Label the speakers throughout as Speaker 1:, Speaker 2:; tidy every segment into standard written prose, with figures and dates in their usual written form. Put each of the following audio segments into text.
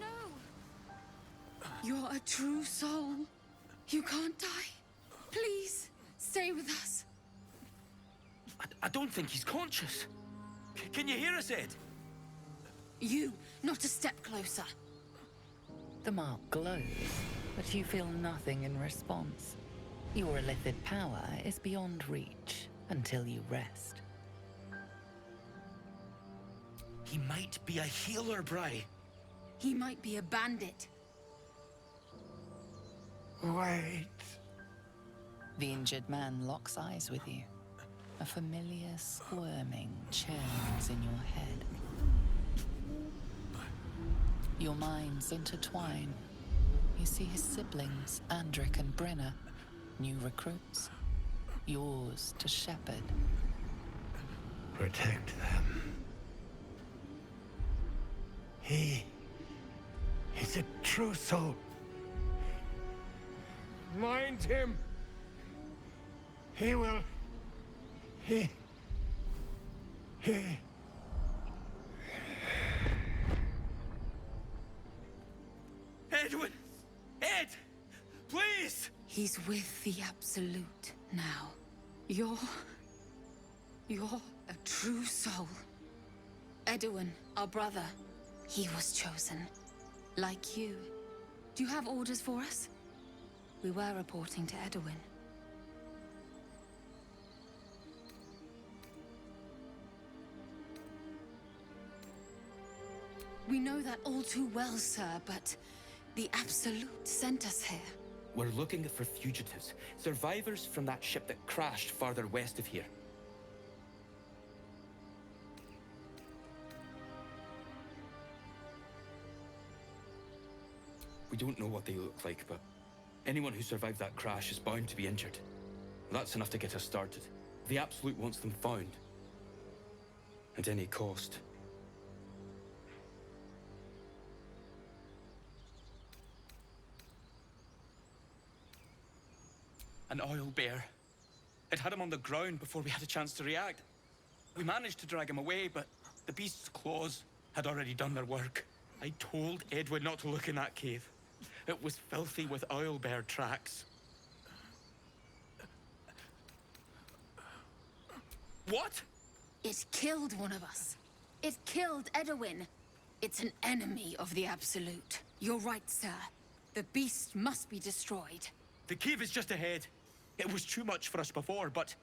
Speaker 1: No! You're a true soul. You can't die. Please, stay with us.
Speaker 2: I don't think he's conscious. Can you hear us, Ed?
Speaker 1: You, not a step closer.
Speaker 3: The mark glows, but you feel nothing in response. Your illithid power is beyond reach until you rest.
Speaker 2: He might be a healer, Bri.
Speaker 1: He might be a bandit.
Speaker 4: Wait.
Speaker 3: The injured man locks eyes with you. A familiar squirming churns in your head. Your minds intertwine. You see his siblings, Andric and Brenna, new recruits, yours to shepherd.
Speaker 4: Protect them. He's a true soul. Mind him. He will... He...
Speaker 2: Edwin! Ed! Please!
Speaker 1: He's with the Absolute now. You're a true soul. Edwin, our brother, he was chosen. Like you. Do you have orders for us? We were reporting to Edwin. We know that all too well, sir, but the Absolute sent us here.
Speaker 2: We're looking for fugitives, survivors from that ship that crashed farther west of here. We don't know what they look like, but anyone who survived that crash is bound to be injured. That's enough to get us started. The Absolute wants them found. At any cost. An oil bear. It had him on the ground before we had a chance to react. We managed to drag him away, but the beast's claws had already done their work. I told Edwin not to look in that cave. It was filthy with oil bear tracks. What?
Speaker 1: It killed one of us. It killed Edwin. It's an enemy of the Absolute. You're right, sir. The beast must be destroyed.
Speaker 2: The cave is just ahead. It was too much for us before, but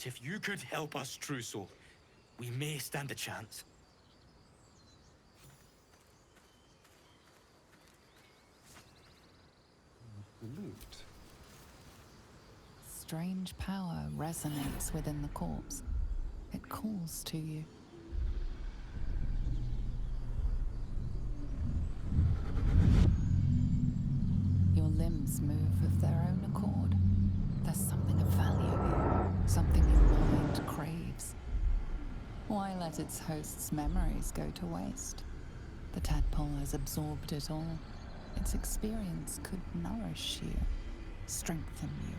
Speaker 2: if you could help us, True Soul, we may stand a chance.
Speaker 3: Strange power resonates within the corpse. It calls to you. Your limbs move of their own accord. There's something of value here, something your mind craves. Why let its host's memories go to waste? The tadpole has absorbed it all. Its experience could nourish you, strengthen you.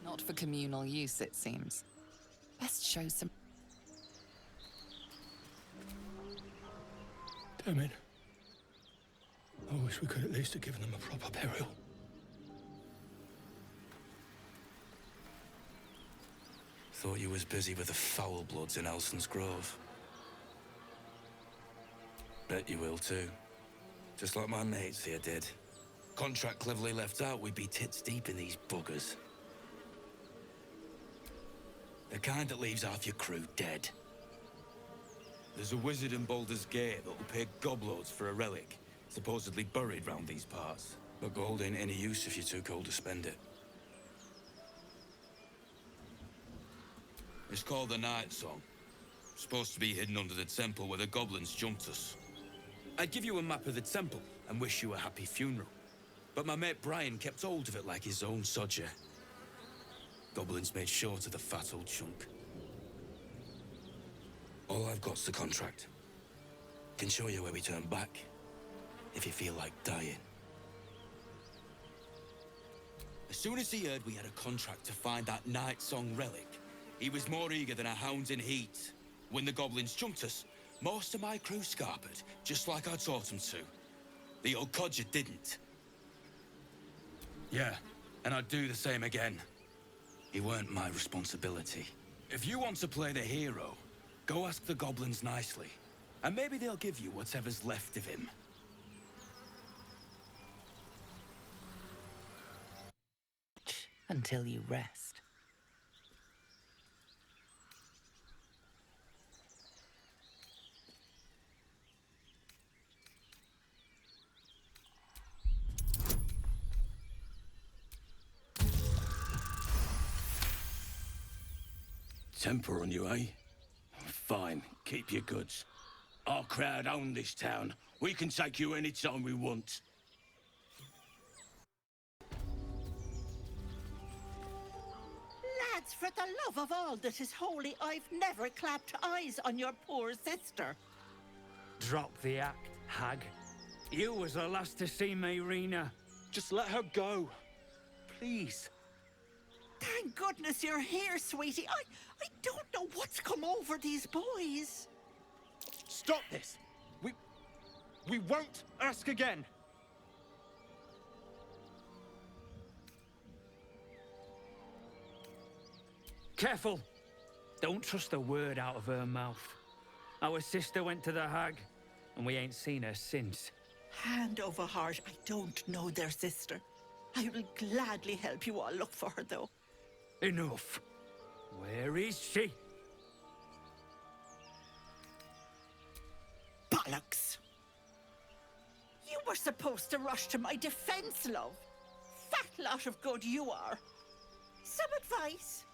Speaker 3: Not for communal use, it seems. Best show some...
Speaker 4: Damn it. I wish we could at least have given them a proper burial.
Speaker 5: Thought you was busy with the foul bloods in Elson's Grove. Bet you will too. Just like my mates here did. Contract cleverly left out, we'd be tits deep in these buggers. The kind that leaves half your crew dead. There's a wizard in Baldur's Gate that'll pay gobloads for a relic, supposedly buried round these parts. But gold ain't any use if you're too cold to spend it. It's called the Night Song. Supposed to be hidden under the temple where the goblins jumped us. I'd give you a map of the temple and wish you a happy funeral. But my mate Brian kept hold of it like his own sodger. Goblins made short of the fat old chunk. All I've got's the contract. Can show you where we turn back, if you feel like dying. As soon as he heard we had a contract to find that Night Song relic, he was more eager than a hound in heat. When the goblins jumped us, most of my crew scarpered, just like I taught them to. The old codger didn't.
Speaker 2: Yeah, and I'd do the same again.
Speaker 5: He weren't my responsibility.
Speaker 2: If you want to play the hero, go ask the goblins nicely. And maybe they'll give you whatever's left of him.
Speaker 3: Until you rest.
Speaker 4: Temper on you, eh? Fine, keep your goods. Our crowd own this town. We can take you any time we want.
Speaker 6: Lads, for the love of all that is holy, I've never clapped eyes on your poor sister.
Speaker 7: Drop the act, hag. You was the last to see Mayrina.
Speaker 8: Just let her go. Please.
Speaker 6: Thank goodness you're here, sweetie. I don't know what's come over these boys.
Speaker 8: Stop this. We won't ask again.
Speaker 7: Careful! Don't trust a word out of her mouth. Our sister went to the hag, and we ain't seen her since.
Speaker 6: Hand over heart, I don't know their sister. I will gladly help you all look for her, though.
Speaker 7: Enough. Where is she?
Speaker 6: Bollocks! You were supposed to rush to my defense, love. Fat lot of good you are. Some advice?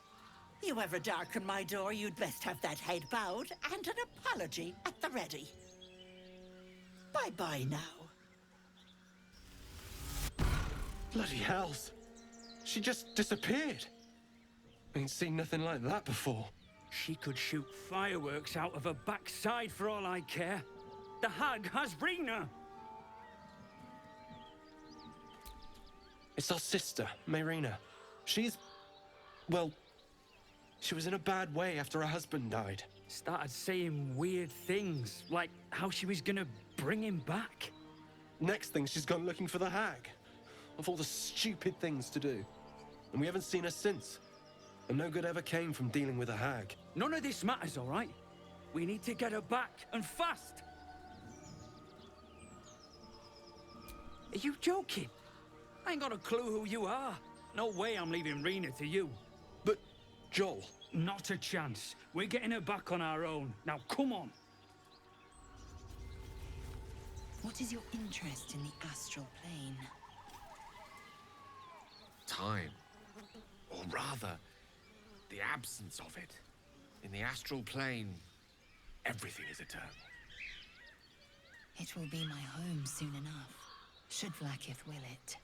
Speaker 6: You ever darken my door, you'd best have that head bowed and an apology at the ready. Bye-bye now.
Speaker 8: Bloody hells. She just disappeared. Ain't seen nothing like that before.
Speaker 7: She could shoot fireworks out of her backside for all I care. The hag has Rena!
Speaker 8: It's our sister, Mayrina. Well, she was in a bad way after her husband died.
Speaker 7: Started saying weird things, like how she was gonna bring him back.
Speaker 8: Next thing, she's gone looking for the hag. Of all the stupid things to do. And we haven't seen her since. And no good ever came from dealing with a hag.
Speaker 7: None of this matters, all right? We need to get her back, and fast! Are you joking? I ain't got a clue who you are. No way I'm leaving Rena to you.
Speaker 8: But, Joel...
Speaker 7: Not a chance. We're getting her back on our own. Now, come on.
Speaker 1: What is your interest in the astral plane?
Speaker 9: Time. Or rather, the absence of it. In the astral plane, everything is eternal.
Speaker 1: It will be my home soon enough, should Vlaakith will it.